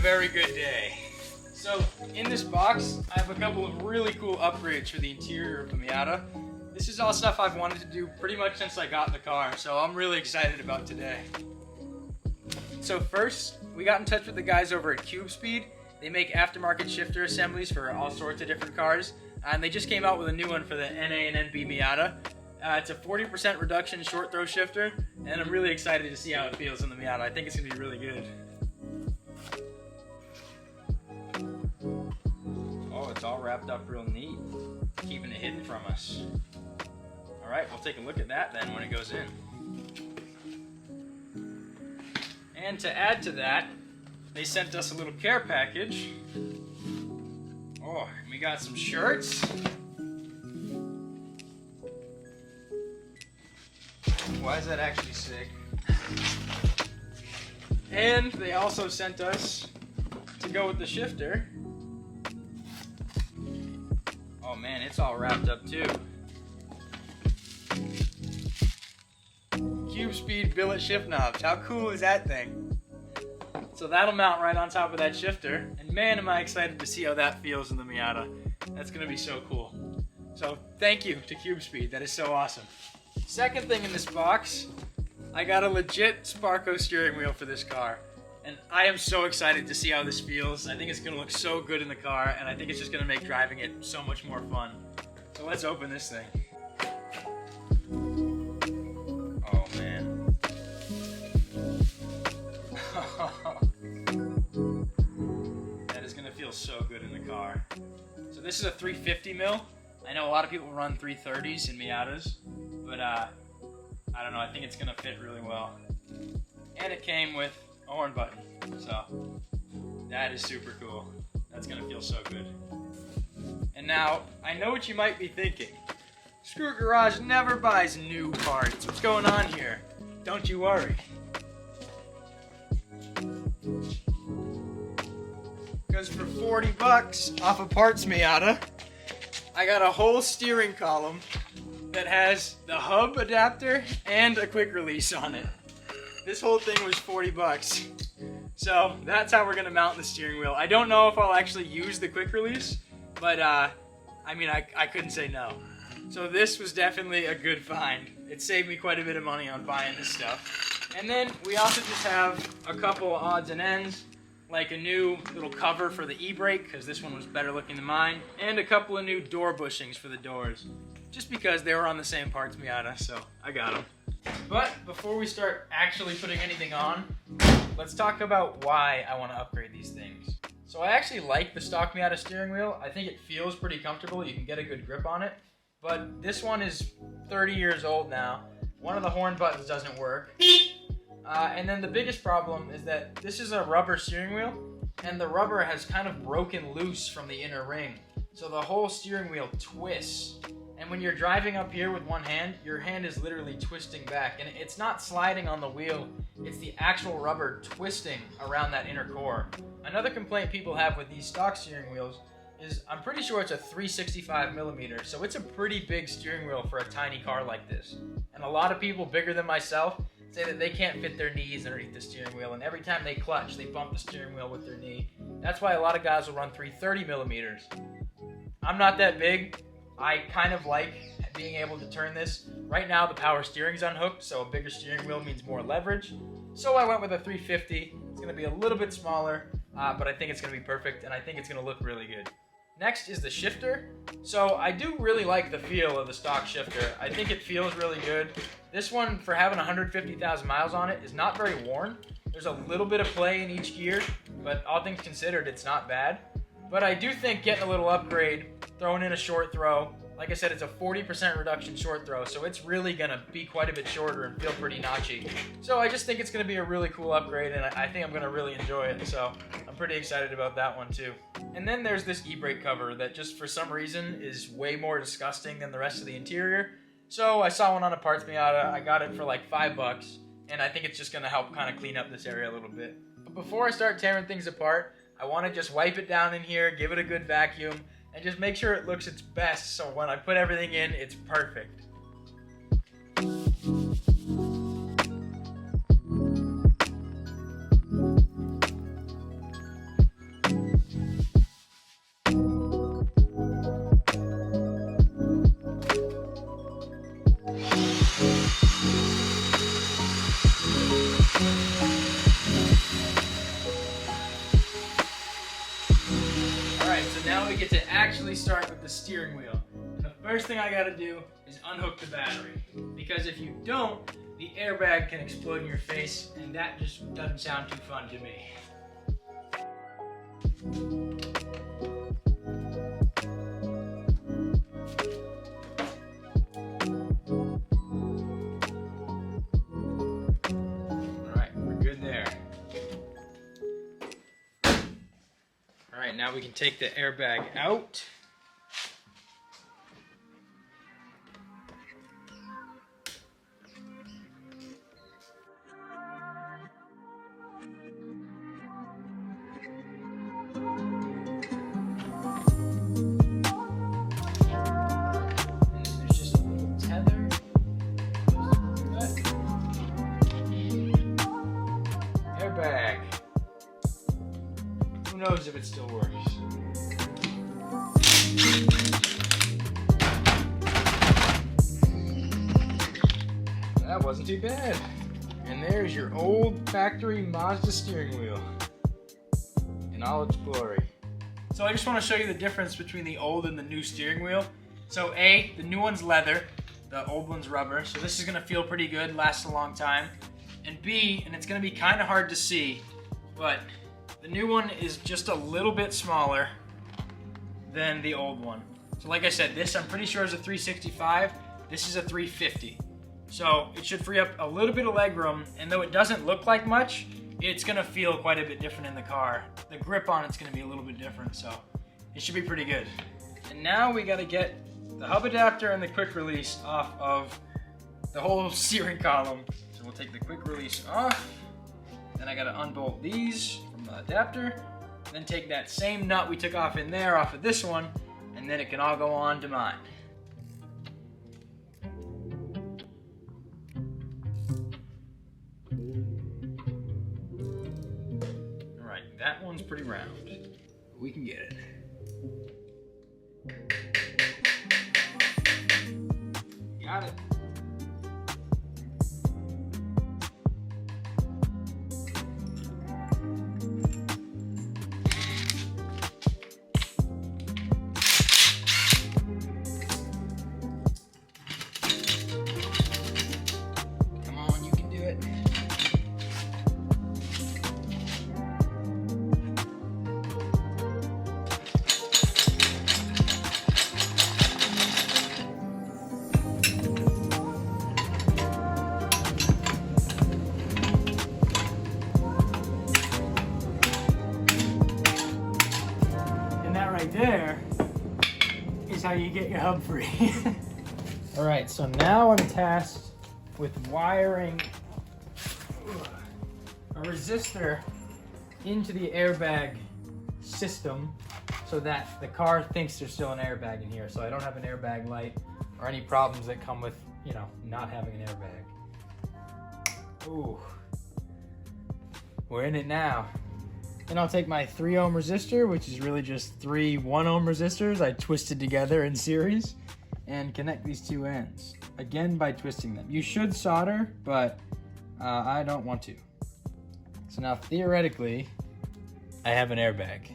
very good day. So in this box, I have a couple of really cool upgrades for the interior of the Miata. This is all stuff I've wanted to do pretty much since I got the car, so I'm really excited about today. So first, we got in touch with the guys over at Cubespeed. They make aftermarket shifter assemblies for all sorts of different cars, and they just came out with a new one for the NA and NB Miata. It's a 40% reduction short throw shifter, and I'm really excited to see how it feels in the Miata. I think it's going to be really good. Oh, it's all wrapped up real neat, keeping it hidden from us. Alright, we'll take a look at that then when it goes in. And to add to that, they sent us a little care package. Oh, and we got some shirts. Why is that actually sick? And they also sent us, to go with the shifter. Oh man, it's all wrapped up too. Cubespeed billet shift knobs. How cool is that thing? So that'll mount right on top of that shifter. And man, am I excited to see how that feels in the Miata. That's gonna be so cool. So thank you to Cubespeed. That is so awesome. Second thing in this box, I got a legit Sparco steering wheel for this car. And I am so excited to see how this feels. I think it's gonna look so good in the car, and I think it's just gonna make driving it so much more fun. So let's open this thing. Oh man. That is gonna feel so good in the car. So this is a 350 mil. I know a lot of people run 330s in Miatas, but I don't know, I think it's gonna fit really well. And it came with a horn button, so that is super cool. That's gonna feel so good. And now, I know what you might be thinking. Screw Garage never buys new parts. What's going on here? Don't you worry. Because for 40 bucks off of Parts Miata, I got a whole steering column that has the hub adapter and a quick release on it. This whole thing was 40 bucks. So that's how we're gonna mount the steering wheel. I don't know if I'll actually use the quick release, but I mean, I couldn't say no. So this was definitely a good find. It saved me quite a bit of money on buying this stuff. And then we also just have a couple odds and ends, like a new little cover for the e-brake, because this one was better looking than mine, and a couple of new door bushings for the doors, just because they were on the same Parts Miata, so I got them. But before we start actually putting anything on, let's talk about why I want to upgrade these things. So I actually like the stock Miata steering wheel. I think it feels pretty comfortable. You can get a good grip on it. But this one is 30 years old now. One of the horn buttons doesn't work. And then the biggest problem is that this is a rubber steering wheel, and the rubber has kind of broken loose from the inner ring. So the whole steering wheel twists. And when you're driving up here with one hand, your hand is literally twisting back. And it's not sliding on the wheel, it's the actual rubber twisting around that inner core. Another complaint people have with these stock steering wheels is I'm pretty sure it's a 365 millimeter, so it's a pretty big steering wheel for a tiny car like this. And a lot of people bigger than myself say that they can't fit their knees underneath the steering wheel, and every time they clutch, they bump the steering wheel with their knee. That's why a lot of guys will run 330 millimeters. I'm not that big. I kind of like being able to turn this. Right now the power steering's unhooked, so a bigger steering wheel means more leverage. So I went with a 350. It's going to be a little bit smaller, but I think it's going to be perfect, and I think it's going to look really good. Next is the shifter. So I do really like the feel of the stock shifter. I think it feels really good. This one, for having 150,000 miles on it, is not very worn. There's a little bit of play in each gear, but all things considered, it's not bad. But I do think getting a little upgrade, throwing in a short throw, like I said, it's a 40% reduction short throw, so it's really gonna be quite a bit shorter and feel pretty notchy. So I just think it's gonna be a really cool upgrade, and I think I'm gonna really enjoy it, so I'm pretty excited about that one too. And then there's this e-brake cover that just for some reason is way more disgusting than the rest of the interior. So I saw one on a Parts Miata, I got it for like $5, and I think it's just gonna help kind of clean up this area a little bit. But before I start tearing things apart, I wanna just wipe it down in here, give it a good vacuum, and just make sure it looks its best, so when I put everything in, it's perfect. get to actually start with the steering wheel. And the first thing I gotta do is unhook the battery. Because if you don't, the airbag can explode in your face, and that just doesn't sound too fun to me. Alright, we're good there. Alright, now we can take the airbag out. Airbag. Who knows if it still works? That wasn't too bad. And there's your old factory Mazda steering wheel in all its glory. So I just want to show you the difference between the old and the new steering wheel. So A, the new one's leather, the old one's rubber, so this is going to feel pretty good, last a long time. And B, and it's going to be kind of hard to see, but the new one is just a little bit smaller than the old one. So like I said, this I'm pretty sure is a 365, this is a 350. So it should free up a little bit of leg room, and though it doesn't look like much, it's going to feel quite a bit different in the car. The grip on it's going to be a little bit different, so it should be pretty good. And now we got to get the hub adapter and the quick release off of the whole steering column. So we'll take the quick release off, then I got to unbolt these from the adapter, then take that same nut we took off in there off of this one, and then it can all go on to mine. Alright, that one's pretty round. We can get it. Got it. Come on, you can do it. Right there is how you get your hub free. All right, so now I'm tasked with wiring a resistor into the airbag system so that the car thinks there's still an airbag in here, so I don't have an airbag light or any problems that come with, you know, not having an airbag. Ooh, we're in it now. Then I'll take my 3 ohm resistor, which is really just 3 1 ohm resistors I twisted together in series, and connect these two ends, again by twisting them. You should solder, but I don't want to. So now theoretically, I have an airbag.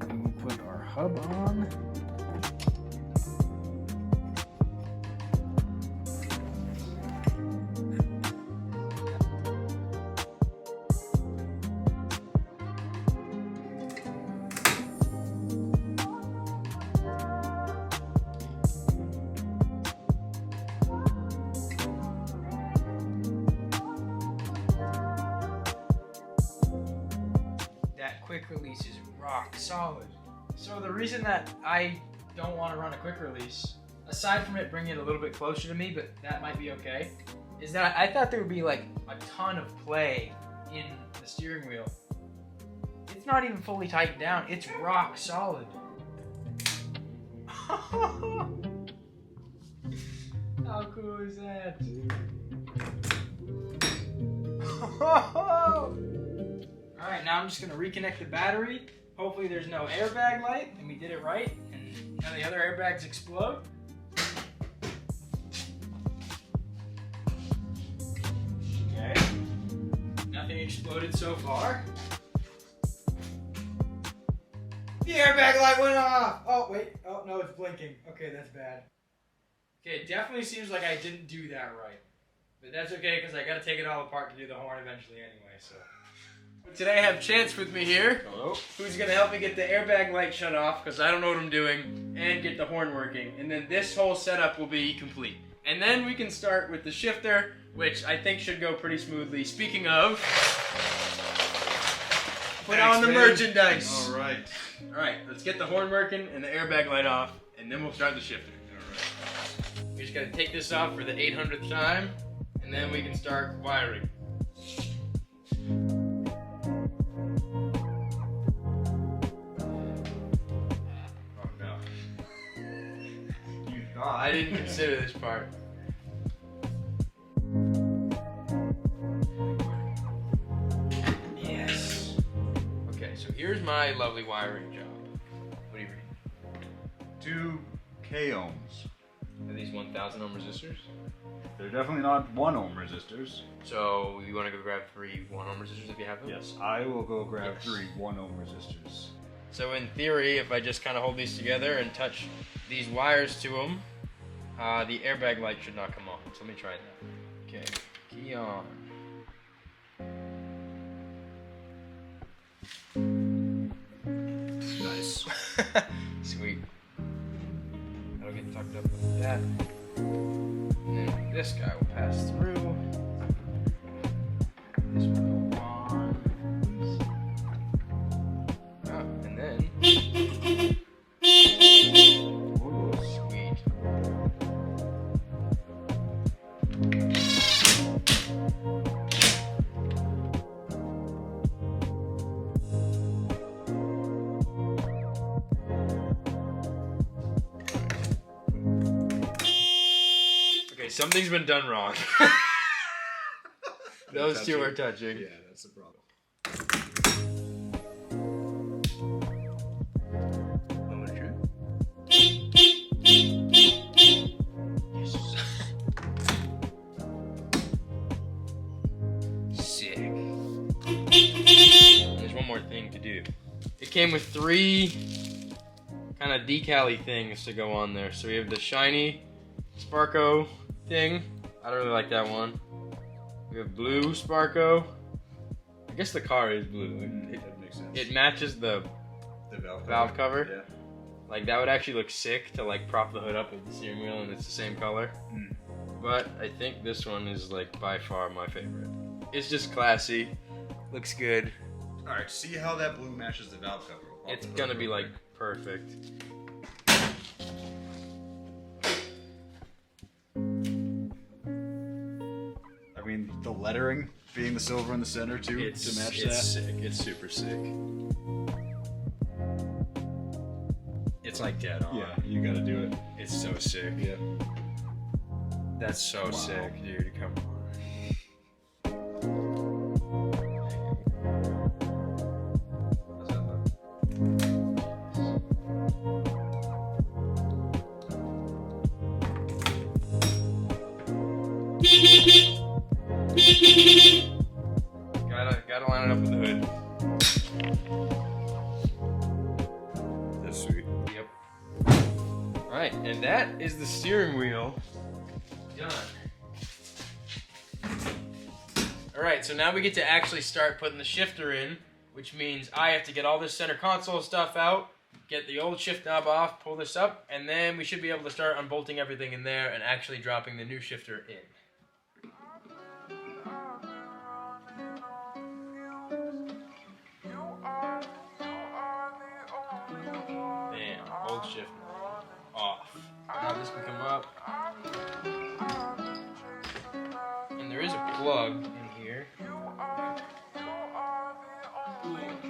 And we'll put our hub on. Quick release is rock solid. So the reason that I don't want to run a quick release, aside from it bringing it a little bit closer to me, but that might be okay, is that I thought there would be like a ton of play in the steering wheel. It's not even fully tightened down, it's rock solid. How cool is that? Alright, now I'm just going to reconnect the battery. Hopefully there's no airbag light, and we did it right, and none of the other airbags explode. Okay, nothing exploded so far. The airbag light went off! Oh, wait. Oh, no, it's blinking. Okay, that's bad. Okay, it definitely seems like I didn't do that right. But that's okay, because I gotta take it all apart to do the horn eventually anyway, so. Today I have Chance with me here. Hello. Who's gonna help me get the airbag light shut off, because I don't know what I'm doing, and get the horn working. And then this whole setup will be complete. And then we can start with the shifter, which I think should go pretty smoothly. Speaking of, put on the merchandise. Alright. Alright, let's get the horn working and the airbag light off, and then we'll start the shifter. Alright. We just gotta take this off for the 800th time, and then we can start wiring. Oh no. You thought. I didn't consider this part. Yes. Okay, so here's my lovely wiring job. What do you read? 2 K ohms. Are these 1,000 ohm resistors? They're definitely not 1 ohm resistors. So you want to go grab 3 1 ohm resistors if you have them? Yes, I will go grab Yes. 3 1 ohm resistors. So in theory, if I just kind of hold these together and touch these wires to them, the airbag light should not come on. So let me try that. Okay, key on. Nice. Sweet. That'll get tucked up like that. And then this guy will pass through. This will go on. Oh, and then. Ooh, sweet. Okay, something's been done wrong. Those two are touching. Yeah, that's the problem. Moment of truth. Yes. Sick. There's one more thing to do. It came with 3 kind of decal-y things to go on there. So we have the shiny Sparco thing. I don't really like that one. We have blue Sparco. I guess the car is blue. That makes sense. It matches the valve cover. Yeah. Like that would actually look sick to like prop the hood up of the steering wheel and it's the same color. Mm. But I think this one is like by far my favorite. It's just classy. Looks good. Alright, see how that blue matches the valve cover. We'll It's gonna be like perfect. I mean, the lettering being the silver in the center too to match that. Sick. It's super sick. It's like dead on. Yeah, you gotta do it. It's so sick. Yeah. That's so Wow. sick, dude. Come on. How's that look? Gotta line it up with the hood. That's sweet. Yep. Alright, and that is the steering wheel done. Alright, so now we get to actually start putting the shifter in, which means I have to get all this center console stuff out, get the old shift knob off, pull this up, and then we should be able to start unbolting everything in there and actually dropping the new shifter in. Bam, old shift knob off. Now this can come up. And there is a plug in here.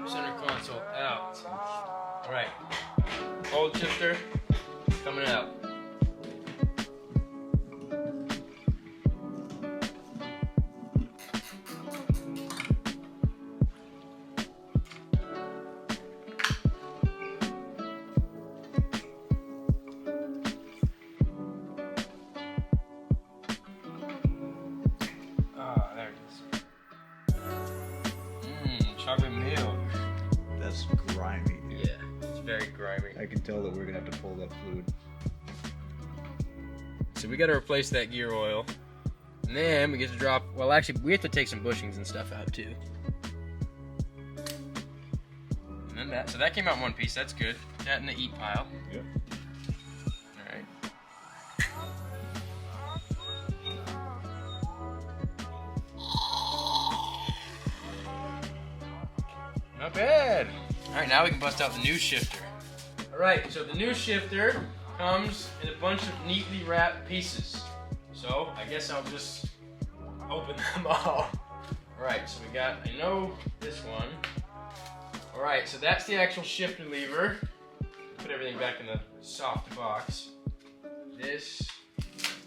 Center console out. Alright. Old shifter coming out. Ah, there it is. Chocolate milk. That's grimy. Yeah, it's very grimy. I can tell that we're gonna have to pull that fluid. So we got to replace that gear oil, and then we get to drop. Well, actually, we have to take some bushings and stuff out too. And then that. So that came out in one piece. That's good. Put that in the eat pile. Yep. All right. Not bad. All right, now we can bust out the new shifter. All right, so the new shifter comes in a bunch of neatly wrapped pieces. So I guess I'll just open them all. All right, so we got, I know this one. All right, so that's the actual shifter lever. Put everything back in the soft box. This,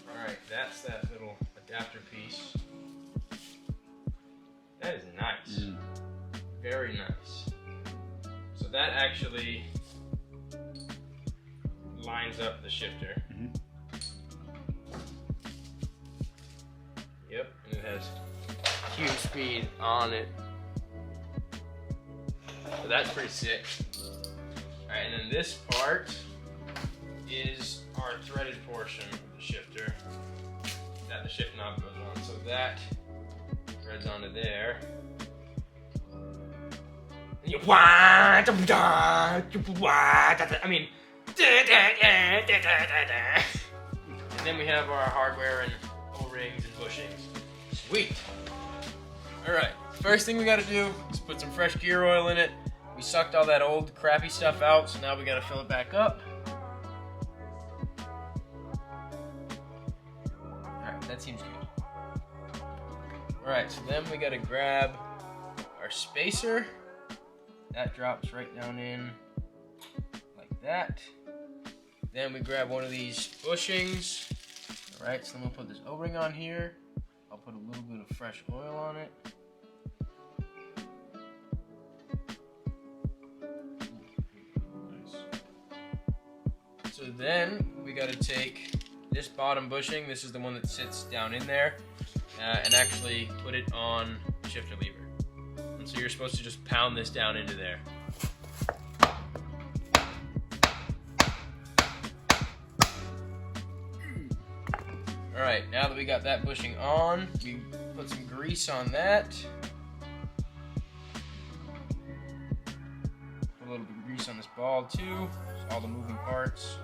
all right, that's that little adapter piece. That is nice. Very nice. So that actually lines up the shifter. Yep, and it has Cubespeed on it. So that's pretty sick. Alright, and then this part is our threaded portion of the shifter that the shift knob goes on. So that threads onto there. I mean, and then we have our hardware and O-rings and bushings. Sweet. All right, first thing we got to do is put some fresh gear oil in it. We sucked all that old crappy stuff out, so now we got to fill it back up. All right, that seems good. All right, so then we got to grab our spacer. That drops right down in like that. Then we grab one of these bushings. All right, so then we'll put this O-ring on here. I'll put a little bit of fresh oil on it. Nice. So then we got to take this bottom bushing. This is the one that sits down in there, and actually put it on the shifter lever. And so you're supposed to just pound this down into there. All right, now that we got that bushing on, we put some grease on that. Put a little bit of grease on this ball too, just all the moving parts.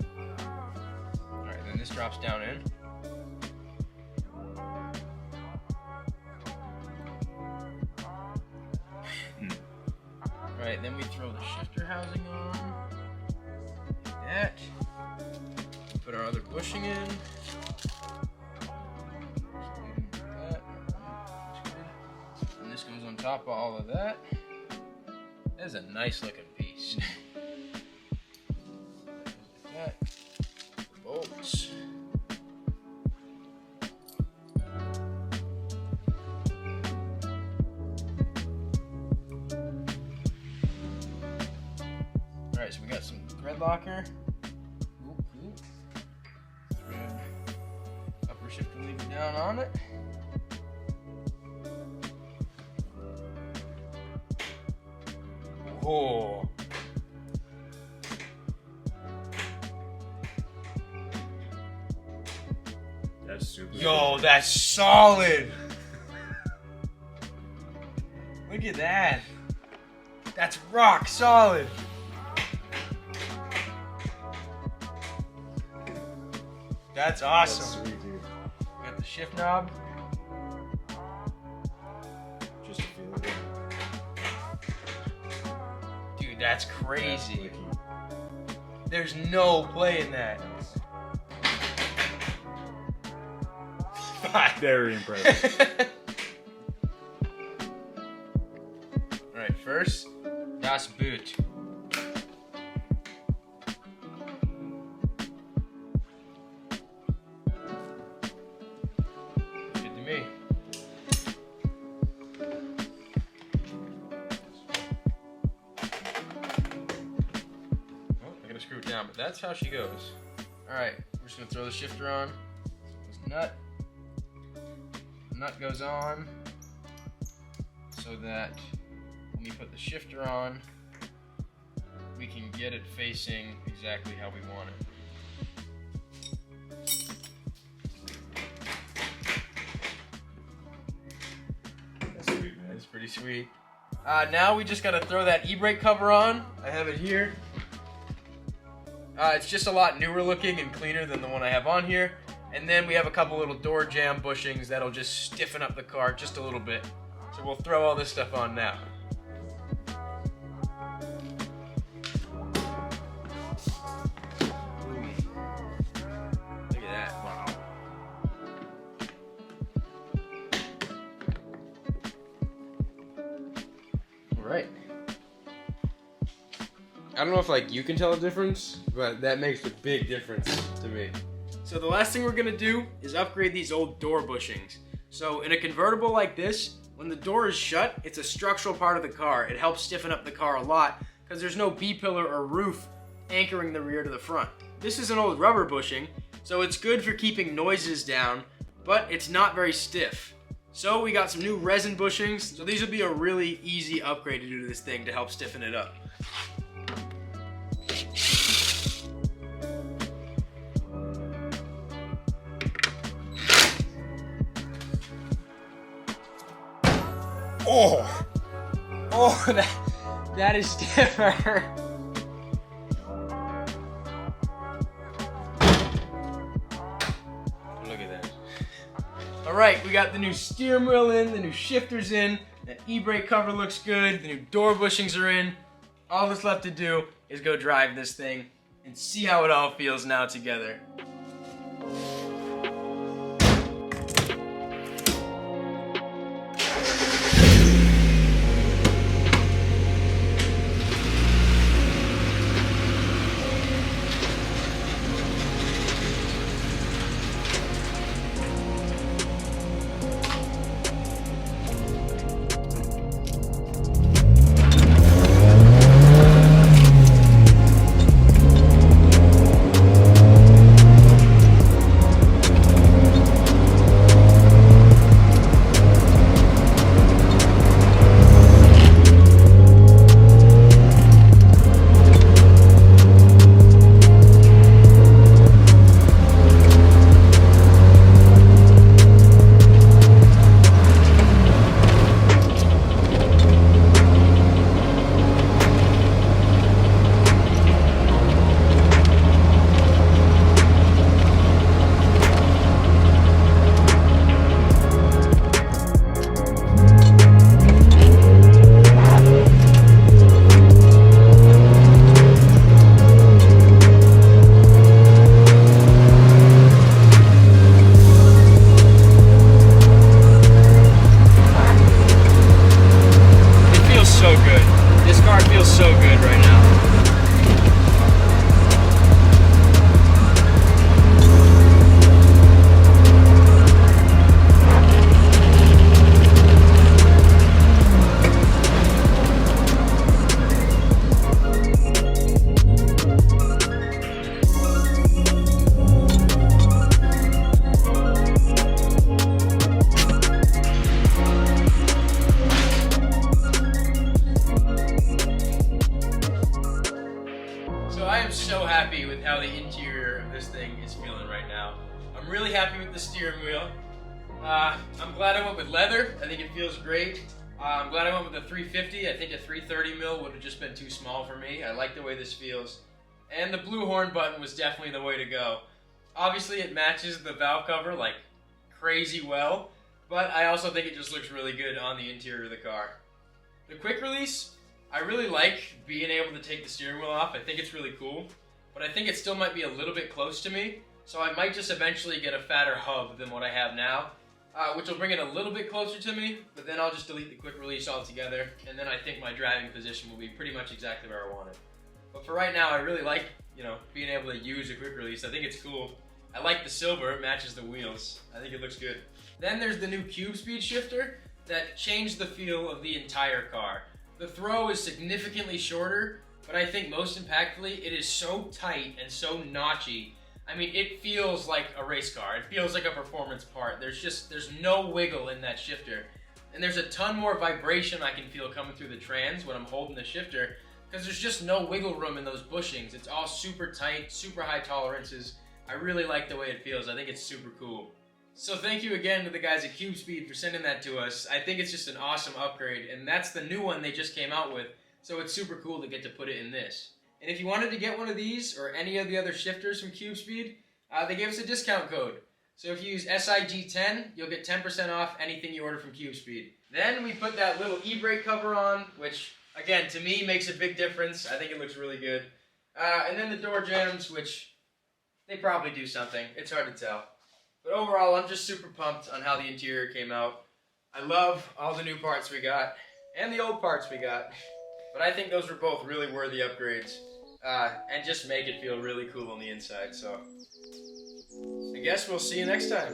All right, then this drops down in. Alright, then we throw the shifter housing on, like that. Put our other bushing in. And this goes on top of all of that. That is a nice looking piece. Like that. Bolts. Alright, so we got some thread locker. Cool. Thread upper shifter lever down on it. Oh. That's super. Yo, that's solid. Look at that. That's rock solid. That's awesome. That's sweet, dude. Got the shift knob. Just to feel it. Dude, that's crazy. That's There's no play in that. very impressive. Alright, first, das Boot. Good to me. Oh, I gotta screw it down, but that's how she goes. Alright, we're just gonna throw the shifter on. This nut. The nut goes on so that when you put the shifter on, we can get it facing exactly how we want it. That's sweet, man. That's pretty sweet. Now we just gotta throw that e-brake cover on. I have it here. It's just a lot newer looking and cleaner than the one I have on here. And then we have a couple little door jamb bushings that'll just stiffen up the car just a little bit. So we'll throw all this stuff on now. Look at that, wow. Alright. I don't know if like you can tell a difference, but that makes a big difference to me. So the last thing we're gonna do is upgrade these old door bushings. So in a convertible like this, when the door is shut, it's a structural part of the car. It helps stiffen up the car a lot because there's no B-pillar or roof anchoring the rear to the front. This is an old rubber bushing, so it's good for keeping noises down, but it's not very stiff. So we got some new resin bushings, so these will be a really easy upgrade to do to this thing to help stiffen it up. Oh, that is stiffer. Look at that. All right, we got the new steering wheel in, the new shifters in, the e-brake cover looks good, the new door bushings are in. All that's left to do is go drive this thing and see how it all feels now together. how the interior of this thing is feeling right now. I'm really happy with the steering wheel. I'm glad I went with leather. I think it feels great. I'm glad I went with a 350. I think a 330 mil would have just been too small for me. I like the way this feels. And the blue horn button was definitely the way to go. Obviously it matches the valve cover like crazy well, but I also think it just looks really good on the interior of the car. The quick release, I really like being able to take the steering wheel off. I think it's really cool, but I think it still might be a little bit close to me, so I might just eventually get a fatter hub than what I have now, which will bring it a little bit closer to me, but then I'll just delete the quick release altogether, and then I think my driving position will be pretty much exactly where I want it. But for right now, I really like, being able to use a quick release. I think it's cool. I like the silver, it matches the wheels. I think it looks good. Then there's the new Cubespeed shifter that changed the feel of the entire car. The throw is significantly shorter, but I think most impactfully, it is so tight and so notchy. I mean, it feels like a race car. It feels like a performance part. There's no wiggle in that shifter. And there's a ton more vibration I can feel coming through the trans when I'm holding the shifter because there's just no wiggle room in those bushings. It's all super tight, super high tolerances. I really like the way it feels. I think it's super cool. So thank you again to the guys at Cubespeed for sending that to us. I think it's just an awesome upgrade, and that's the new one they just came out with, so it's super cool to get to put it in this. And if you wanted to get one of these, or any of the other shifters from Cubespeed, they gave us a discount code. So if you use SIG10, you'll get 10% off anything you order from Cubespeed. Then we put that little e-brake cover on, which, again, to me makes a big difference. I think it looks really good. And then the door jambs, which they probably do something. It's hard to tell. But overall, I'm just super pumped on how the interior came out. I love all the new parts we got, and the old parts we got. But I think those were both really worthy upgrades, and just make it feel really cool on the inside. So I guess we'll see you next time.